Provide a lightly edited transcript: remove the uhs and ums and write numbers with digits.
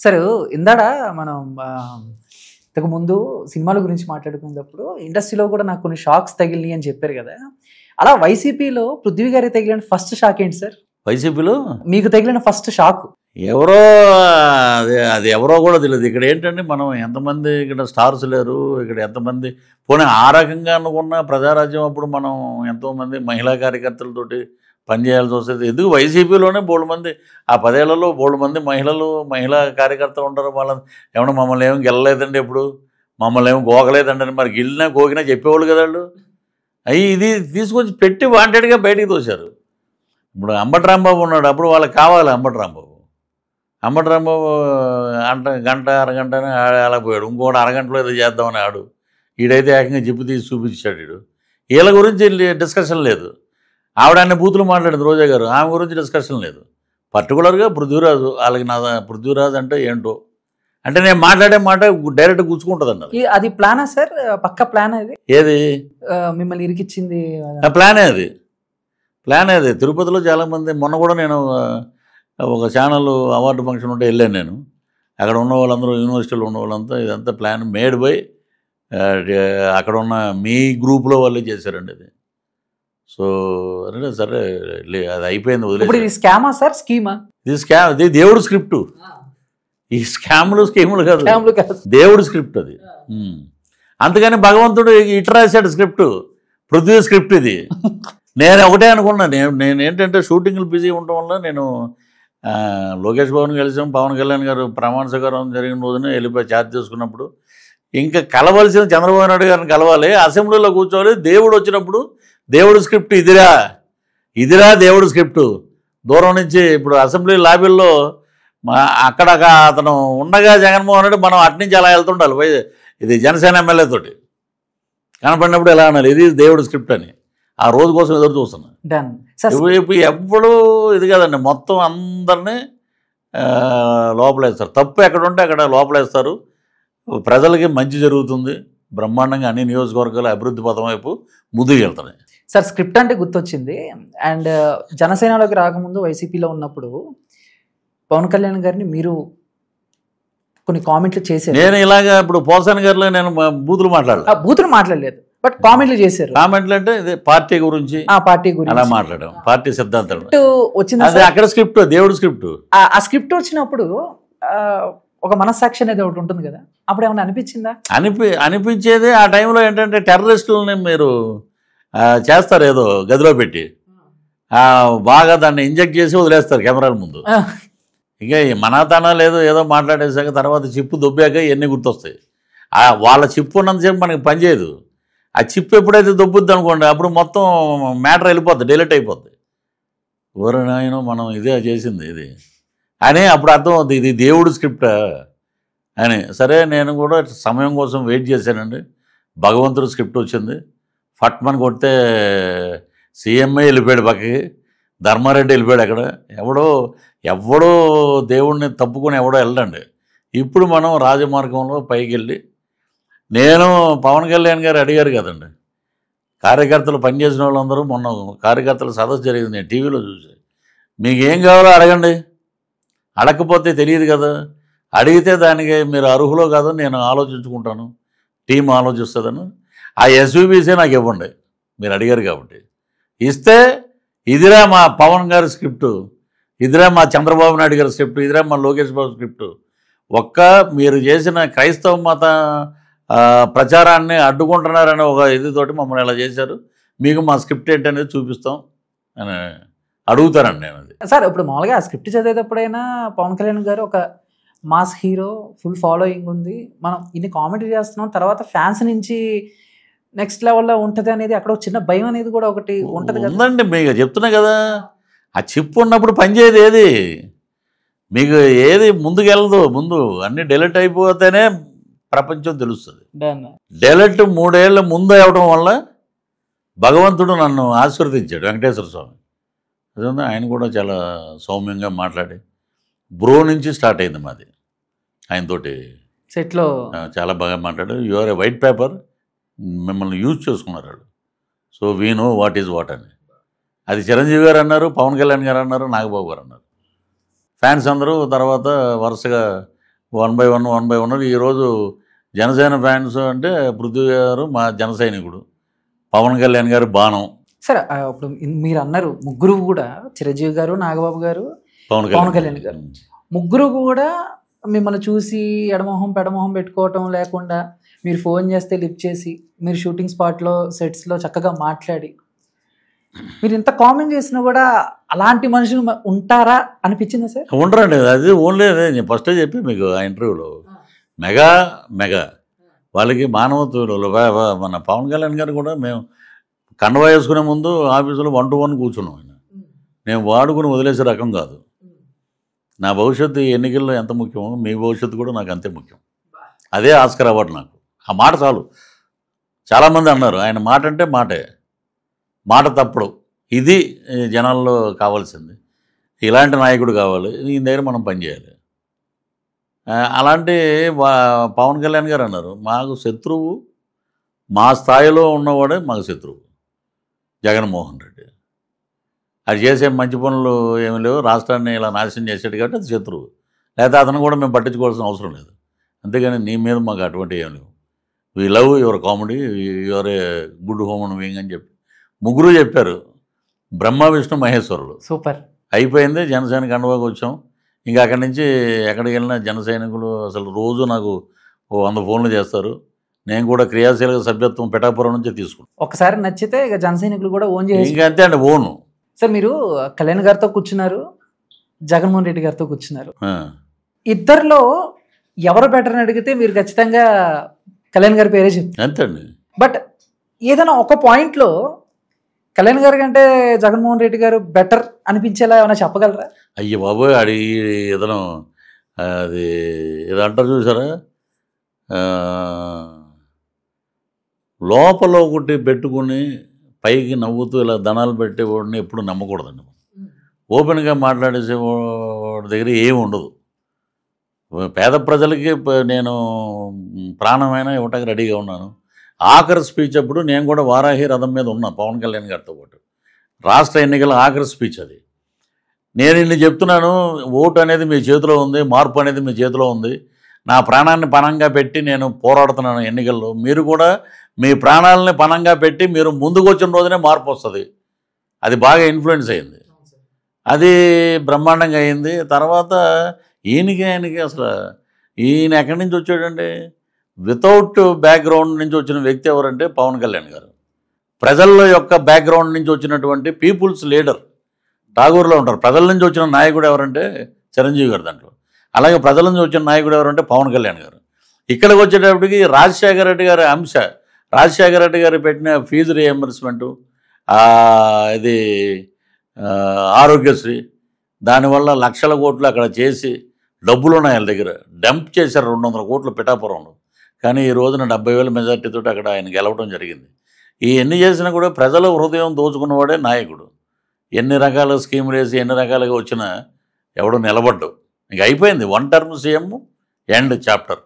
సరే ఇందాడ మనం ఇంతకు ముందు సినిమాల గురించి మాట్లాడుకునేటప్పుడు ఇండస్ట్రీలో కూడా నాకు కొన్ని షాక్స్ తగిలినాయి అని చెప్పారు కదా. అలా వైసీపీలో పృథ్వీ గారికి తగిలిన ఫస్ట్ షాక్ ఏంటి సార్? వైసీపీలో మీకు తగిలిన ఫస్ట్ షాక్ ఎవరో అది ఎవరో కూడా తెలియదు. ఇక్కడ ఏంటంటే మనం ఎంతమంది ఇక్కడ స్టార్స్ లేరు, ఇక్కడ ఎంతమంది పోనీ ఆ రకంగా అనుకున్న ప్రజారాజ్యం అప్పుడు మనం ఎంతోమంది మహిళా కార్యకర్తలతోటి పనిచేయాల్సి వస్తుంది. ఎందుకు వైసీపీలోనే బోల్డ్ మంది ఆ 10 ఏళ్లలో బోల్డ్ మంది మహిళా కార్యకర్తలు ఉంటారు. వాళ్ళని ఏమన్నా మమ్మల్ని ఏమి గెలలేదండి, ఎప్పుడు మమ్మల్ని ఏమి గోకలేదండి అని. మరి గిల్లినా గోకినా చెప్పేవాళ్ళు కదా వాళ్ళు. అవి ఇది తీసుకొచ్చి పెట్టి వాంటెడ్గా బయటికి తోశారు. ఇప్పుడు అంబటి రాంబాబు ఉన్నాడు, అప్పుడు వాళ్ళకి కావాలి అంబటి రాంబాబు గంట అరగంట అలా పోయాడు. ఇంకోటి అరగంటలో ఏదో చేద్దామని ఆడు. ఈడైతే ఏకంగా జిప్పు తీసి చూపించాడు. వీడు వీళ్ళ గురించి డిస్కషన్ లేదు. ఆవిడ అన్ని బూతులు మాట్లాడింది రోజా గారు, ఆమె గురించి డిస్కషన్ లేదు. పర్టికులర్గా పృథ్వీరాజు, వాళ్ళకి నా పృథ్వీరాజు అంటే ఏంటో అంటే నేను మాట్లాడే మాట డైరెక్ట్ గుచ్చుకుంటుంది అన్నారు. అది ప్లానా సార్? పక్క ప్లాన్ అది ఏది మిమ్మల్ని ఇరికిచ్చింది ప్లానే అది. తిరుపతిలో చాలామంది మొన్న కూడా నేను ఒక ఛానల్ అవార్డు ఫంక్షన్ ఉంటే వెళ్ళాను నేను. అక్కడ ఉన్న వాళ్ళందరూ యూనివర్సిటీలో ఉన్న వాళ్ళంతా ఇదంతా ప్లాన్ మేడ్ బై అక్కడ ఉన్న మీ గ్రూప్లో వాళ్ళే చేశారండి అది. సో అంటే సరే అది అయిపోయింది, వదిలేదు. స్కామా సార్? స్కీమా? ఇది దేవుడు స్క్రిప్టు. ఈ స్కాములు స్కీములు కాదు, దేవుడు స్క్రిప్ట్ అది. అందుకని భగవంతుడు ఇట్లా రాశాడు స్క్రిప్ట్, పృథ్వీ స్క్రిప్ట్ ఇది. నేను ఒకటే అనుకున్నా, నేను ఏంటంటే షూటింగ్లు బిజీ ఉండటం వల్ల నేను లోకేష్ బాబుని కలిసాం. పవన్ కళ్యాణ్ గారు ప్రమాణ స్వీకారం జరిగిన రోజున వెళ్ళిపోయి ఛార్జ్ తీసుకున్నప్పుడు ఇంకా కలవలసిన చంద్రబాబు నాయుడు గారిని కలవాలి, అసెంబ్లీలో కూర్చోవాలి. దేవుడు వచ్చినప్పుడు దేవుడు స్క్రిప్ట్ ఇదిరా దేవుడు స్క్రిప్టు. దూరం నుంచి ఇప్పుడు అసెంబ్లీ లాబీల్లో అక్కడ అతను ఉండగా జగన్మోహన్ రెడ్డి మనం అట్నుంచి అలా వెళ్తుండాలి. ఇది జనసేన ఎమ్మెల్యే తోటి కనపడినప్పుడు ఎలా అన్నారు, ఇది దేవుడు స్క్రిప్ట్ అని. ఆ రోజు కోసం ఎదురు చూస్తున్నాను. ఇప్పుడు ఎప్పుడు ఇది కదండి, మొత్తం అందరినీ లోపలేస్తారు. తప్పు ఎక్కడ ఉంటే అక్కడ లోపలేస్తారు. ప్రజలకి మంచి జరుగుతుంది, బ్రహ్మాండంగా అన్ని నియోజకవర్గాలు అభివృద్ధి పథం వైపు ముందుకు వెళ్తున్నాయి. సార్ స్క్రిప్ట్ అంటే గుర్తొచ్చింది. అండ్ జనసేనలోకి రాకముందు వైసీపీలో ఉన్నప్పుడు పవన్ కళ్యాణ్ గారిని మీరు కొన్ని కామెంట్లు చేశారు. నేను ఇలాగా ఇప్పుడు పోసాని గారిలో నేను బూతులు మాట్లాడలేదు, బట్ కామెంట్లు చేశారు. కామెంట్లు అంటే ఇదే పార్టీ గురించి అలా మాట్లాడడం, పార్టీ సిద్ధాంతాలు వచ్చింది. అదే అక్కడ స్క్రిప్ట్, దేవుడు స్క్రిప్ట్. ఆ స్క్రిప్ట్ వచ్చినప్పుడు ఒక మనస్సాక్షి అనేది ఒకటి ఉంటుంది కదా, అప్పుడు ఏమన్నా అనిపించిందా? అనిపించేది ఆ టైంలో ఏంటంటే టెర్రరిస్టులని మీరు చేస్తారు ఏదో గదిలో పెట్టి, బాగా దాన్ని ఇంజెక్ట్ చేసి వదిలేస్తారు కెమెరాల ముందు. ఇక మనాతనా లేదు, ఏదో మాట్లాడేసాక తర్వాత చిప్పు దొబ్బాక ఇవన్నీ గుర్తొస్తాయి. వాళ్ళ చిప్పు ఉన్నంతసేపు మనకి పనిచేయదు. ఆ చిప్పు ఎప్పుడైతే దొబ్బుద్ది అనుకోండి, అప్పుడు మొత్తం మ్యాటర్ వెళ్ళిపోద్ది, డిలీట్ అయిపోద్ది. ఎవరైనా మనం ఇదే చేసింది ఇది అని అప్పుడు అర్థం అవుతుంది, ఇది దేవుడు స్క్రిప్ట్ అని. సరే నేను కూడా సమయం కోసం వెయిట్ చేశానండి. భగవంతుడు స్క్రిప్ట్ వచ్చింది. ఫట్మని కొడితే సీఎంఏ వెళ్ళిపోయాడు పక్కకి, ధర్మారెడ్డి వెళ్ళిపోయాడు. అక్కడ ఎవడో దేవుడిని తప్పుకొని ఎవడో వెళ్ళండి. ఇప్పుడు మనం రాజమార్గంలో పైకి వెళ్ళి, నేను పవన్ కళ్యాణ్ గారు అడిగారు కదండి, కార్యకర్తలు పనిచేసిన వాళ్ళందరూ మొన్న కార్యకర్తల సదస్సు జరిగింది, నేను టీవీలో చూసి, మీకు ఏం కావాలో అడగండి, అడగకపోతే తెలియదు కదా, అడిగితే దానికి మీరు అర్హులో కాదో నేను ఆలోచించుకుంటాను, టీం ఆలోచిస్తుందని. ఆ ఎస్యూబీసీ నాకు ఇవ్వండి, మీరు అడిగారు కాబట్టి ఇస్తే, ఇదిరా మా పవన్ గారి స్క్రిప్టు, ఇదిరా మా చంద్రబాబు నాయుడు గారి స్క్రిప్ట్, ఇదిరా మా లోకేష్ బాబు స్క్రిప్టు. మీరు చేసిన క్రైస్తవ మత ప్రచారాన్ని అడ్డుకుంటున్నారనే ఒక ఇదితోటి మమ్మల్ని ఇలా చేశారు, మీకు మా స్క్రిప్ట్ ఏంటనేది చూపిస్తాం అని అడుగుతానండి నేను. అది సార్ ఇప్పుడు మామూలుగా ఆ స్క్రిప్ట్ చదివేటప్పుడైనా పవన్ కళ్యాణ్ గారు ఒక మాస్ హీరో, ఫుల్ ఫాలోయింగ్ ఉంది, మనం ఇన్ని కామెడీ చేస్తున్నాం, తర్వాత ఫ్యాన్స్ నుంచి నెక్స్ట్ లెవెల్లో ఉంటుంది అనేది అక్కడ చిన్న భయం అనేది కూడా ఒకటి ఉంటుంది కదా. ఉందండి, మీకు చెప్తున్నా కదా, ఆ చిప్పు ఉన్నప్పుడు పనిచేయదు ఏది, మీకు ఏది ముందుకు వెళ్ళదు. ముందు అన్నీ డెలిట్ అయిపోతేనే ప్రపంచం తెలుస్తుంది. డెలిట్ 3 ఏళ్ళ ముందు అవ్వడం వల్ల భగవంతుడు నన్ను ఆశీర్వదించాడు, వెంకటేశ్వర స్వామి. అదే ఆయన కూడా చాలా సౌమ్యంగా మాట్లాడి, బ్రో నుంచి స్టార్ట్ అయింది మాది. ఆయనతోటి సెట్లో చాలా బాగా మాట్లాడు. You are a white paper, మిమ్మల్ని యూజ్ చేసుకున్నారు వాళ్ళు. So we know what is what అని. అది చిరంజీవి గారు అన్నారు, పవన్ కళ్యాణ్ గారు అన్నారు, నాగబాబు గారు అన్నారు. ఫ్యాన్స్ అందరూ తర్వాత వరుసగా 1 ఈరోజు జనసేన ఫ్యాన్స్ అంటే పృథ్వీ గారు మా జన సైనికుడు, పవన్ కళ్యాణ్ గారు బాణం, సరే ఇప్పుడు మీరు అన్నారు ముగ్గురు కూడా, చిరంజీవి గారు, నాగబాబు గారు, పవన్ కళ్యాణ్ గారు, ముగ్గురు కూడా మిమ్మల్ని చూసి ఎడమొహం పెడమొహం పెట్టుకోవటం లేకుండా మీరు ఫోన్ చేస్తే లిఫ్ట్ చేసి మీరు షూటింగ్ స్పాట్లో సెట్స్లో చక్కగా మాట్లాడి మీరు ఇంత కామెంట్ చేసినా కూడా అలాంటి మనుషులు ఉంటారా అనిపించిందా సార్? ఉండరండి. అది ఓన్లీ అదే నేను ఫస్టే చెప్పి మీకు ఆ ఇంటర్వ్యూలో, మెగా వాళ్ళకి మానవత్వం. మన పవన్ కళ్యాణ్ గారు కూడా మేము కండవా వేసుకునే ముందు ఆఫీసులో 1-to-1 కూర్చున్నాం. నేను వాడుకుని వదిలేసే రకం కాదు. నా భవిష్యత్తు ఈ ఎన్నికల్లో ఎంత ముఖ్యమో మీ భవిష్యత్తు కూడా నాకు అంతే ముఖ్యం. అదే ఆస్కర్ అవార్డు నాకు. ఆ మాట చాలు. చాలామంది అన్నారు ఆయన మాట అంటే మాటే, మాట తప్పుడు. ఇది జనాల్లో కావాల్సింది. ఇలాంటి నాయకుడు కావాలి, ఈయన దగ్గర మనం పనిచేయాలి. అలాంటి పవన్ కళ్యాణ్ గారు అన్నారు మాకు శత్రువు, మా స్థాయిలో ఉన్నవాడే మాకు శత్రువు జగన్మోహన్ రెడ్డి. అది చేసే మంచి పనులు ఏమి లేవు, రాష్ట్రాన్ని ఇలా నాశనం చేసాడు కాబట్టి అది శత్రువు. లేకపోతే అతను కూడా మేము పట్టించుకోవాల్సిన అవసరం లేదు. అంతేగాని నీ మీద మాకు అటువంటి ఏమి లేవు. We love your comedy, your a good human being అని చెప్పి ముగ్గురు చెప్పారు. బ్రహ్మ విష్ణు మహేశ్వరుడు. సూపర్. అయిపోయింది. జనసేన కండువాకి వచ్చాం. ఇంకా అక్కడి నుంచి ఎక్కడికి వెళ్ళినా జన సైనికులు అసలు రోజు నాకు 100 ఫోన్లు చేస్తారు. నేను కూడా క్రియాశీలక సభ్యత్వం పిఠాపురం నుంచి తీసుకుంటాను. ఒకసారి నచ్చితే ఇక జన సైనికులు కూడా ఓన్ చేసి ఇంకా అంతే అండి. ఓను. సార్ మీరు కళ్యాణ్ గారితో కూర్చున్నారు, జగన్మోహన్ రెడ్డి గారితో కూర్చున్నారు. ఇద్దరిలో ఎవరు బెటర్ అని అడిగితే మీరు ఖచ్చితంగా కళ్యాణ్ గారి పేరే చెప్తారు. అంతే అండి. బట్ ఏదైనా ఒక పాయింట్లో కళ్యాణ్ గారి కంటే జగన్మోహన్ రెడ్డి గారు బెటర్ అనిపించేలా ఏమైనా చెప్పగలరా? అయ్యో బాబోయ్, అడిగి ఏదైనా అది ఏదో అంటారు చూసారా, లోపల ఒకటి పెట్టుకుని పైకి నవ్వుతూ ఇలా ధనాలు పెట్టేవాడిని ఎప్పుడు నమ్మకూడదండి. ఓపెన్గా మాట్లాడేసే వాడి దగ్గర ఏమి ఉండదు. పేద ప్రజలకి నేను ప్రాణమైనా ఇవ్వటానికి రెడీగా ఉన్నాను. ఆఖరి స్పీచ్ అప్పుడు నేను కూడా వారాహి రథం మీద ఉన్నా పవన్ కళ్యాణ్ గారితో పాటు. రాష్ట్ర ఎన్నికల ఆఖరి స్పీచ్ అది. నేను ఇన్ని చెప్తున్నాను, ఓటు అనేది మీ చేతిలో ఉంది, మార్పు అనేది మీ చేతిలో ఉంది. నా ప్రాణాన్ని పణంగా పెట్టి నేను పోరాడుతున్నాను ఎన్నికల్లో. మీరు కూడా మీ ప్రాణాలని పణంగా పెట్టి మీరు ముందుకు వచ్చిన రోజునే మార్పు వస్తుంది. అది బాగా ఇన్ఫ్లుయెన్స్ అయింది. అది బ్రహ్మాండంగా అయింది. తర్వాత ఆయనకి అసలు ఈయన ఎక్కడి నుంచి వచ్చాడంటే వితౌట్ బ్యాక్గ్రౌండ్ నుంచి వచ్చిన వ్యక్తి ఎవరంటే పవన్ కళ్యాణ్ గారు. ప్రజల యొక్క బ్యాక్గ్రౌండ్ నుంచి వచ్చినటువంటి పీపుల్స్ లీడర్. ఠాగూర్లో ఉంటారు. ప్రజల నుంచి వచ్చిన నాయకుడు ఎవరంటే చిరంజీవి గారు దాంట్లో. అలాగే ప్రజల నుంచి వచ్చిన నాయకుడు ఎవరంటే పవన్ కళ్యాణ్ గారు. ఇక్కడికి వచ్చేటప్పటికి రాజశేఖర రెడ్డి గారి అంశ, రాజశేఖర రెడ్డి గారు పెట్టిన ఫీజు రియంబర్స్మెంటు, ఇది ఆరోగ్యశ్రీ, దానివల్ల లక్షల కోట్లు అక్కడ చేసి డబ్బులు ఉన్నాయి వాళ్ళ దగ్గర. డంప్ చేశారు 200 కోట్లు పిఠాపురంలో. కానీ ఈ రోజున 70,000 మెజార్టీతో అక్కడ ఆయన గెలవడం జరిగింది. ఈ ఎన్ని చేసినా కూడా ప్రజల హృదయం దోచుకున్నవాడే నాయకుడు. ఎన్ని రకాల స్కీములు వేసి ఎన్ని రకాలుగా వచ్చినా ఎవడో నిలబడ్డు. ఇంక అయిపోయింది. 1 టర్మ్ సీఎం ఎండ్ చాప్టర్.